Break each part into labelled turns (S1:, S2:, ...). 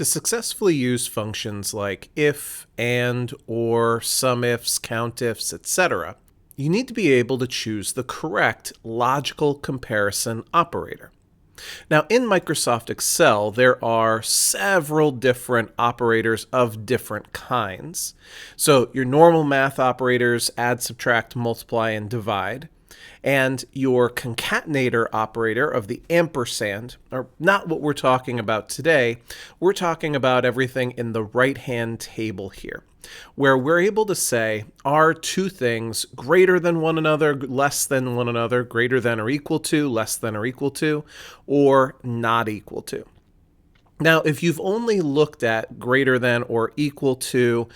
S1: To successfully use functions like if, and, or, SUMIFS, COUNTIFS, etc., you need to be able to choose the correct logical comparison operator. Now, in Microsoft Excel, there are several different operators of different kinds. So your normal math operators, add, subtract, multiply, and divide, and your concatenator operator of the ampersand are not what we're talking about today. We're talking about everything in the right-hand table here, where we're able to say, are two things greater than one another, less than one another, greater than or equal to, less than or equal to, or not equal to. Now, if you've only looked at greater than or equal to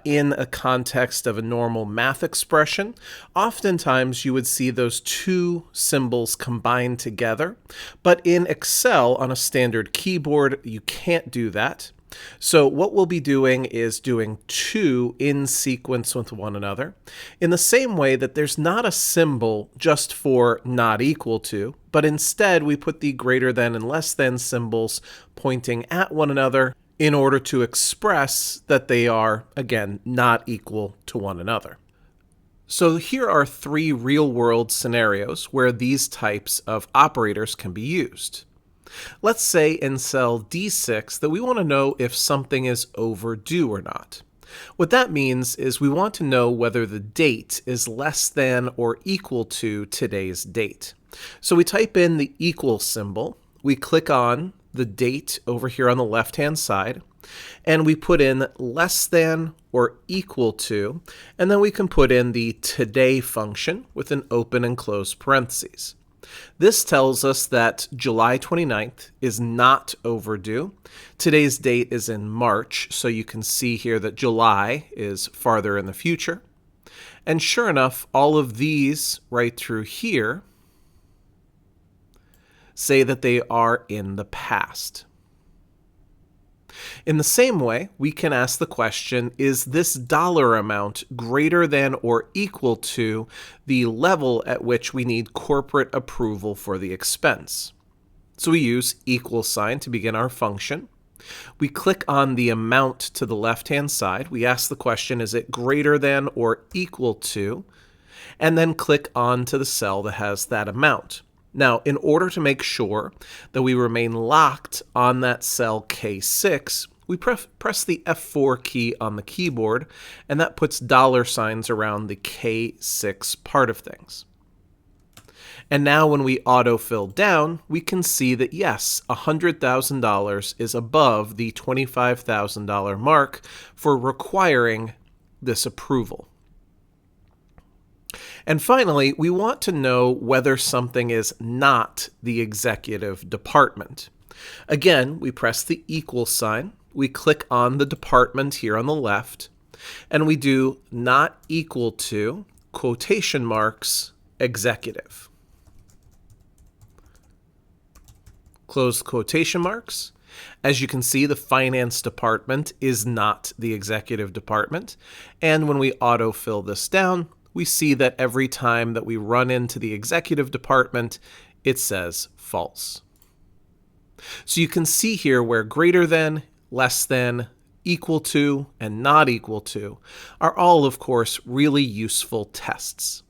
S1: in a context of a normal math expression, oftentimes you would see those two symbols combined together. But in Excel, on a standard keyboard, you can't do that. So what we'll be doing is doing two in sequence with one another, in the same way that there's not a symbol just for not equal to, but instead we put the greater than and less than symbols pointing at one another in order to express that they are, again, not equal to one another. So here are three real-world scenarios where these types of operators can be used. Let's say in cell D6 that we want to know if something is overdue or not. What that means is we want to know whether the date is less than or equal to today's date. So we type in the equal symbol, we click on the date over here on the left-hand side, and we put in less than or equal to, and then we can put in the today function with an open and closed parentheses. This tells us that July 29th is not overdue. Today's date is in March, so you can see here that July is farther in the future. And sure enough, all of these right through here say that they are in the past. In the same way, we can ask the question, is this dollar amount greater than or equal to the level at which we need corporate approval for the expense? So we use equal sign to begin our function. We click on the amount to the left-hand side. We ask the question, is it greater than or equal to? And then click on to the cell that has that amount. Now, in order to make sure that we remain locked on that cell K6, we press the F4 key on the keyboard, and that puts dollar signs around the K6 part of things. And now when we autofill down, we can see that yes, $100,000 is above the $25,000 mark for requiring this approval. And finally, we want to know whether something is not the executive department. Again, we press the equal sign, we click on the department here on the left, and we do not equal to, quotation marks, executive. Close quotation marks. As you can see, the finance department is not the executive department. And when we autofill this down, we see that every time that we run into the executive department, it says false. So you can see here where greater than, less than, equal to, and not equal to are all, of course, really useful tests.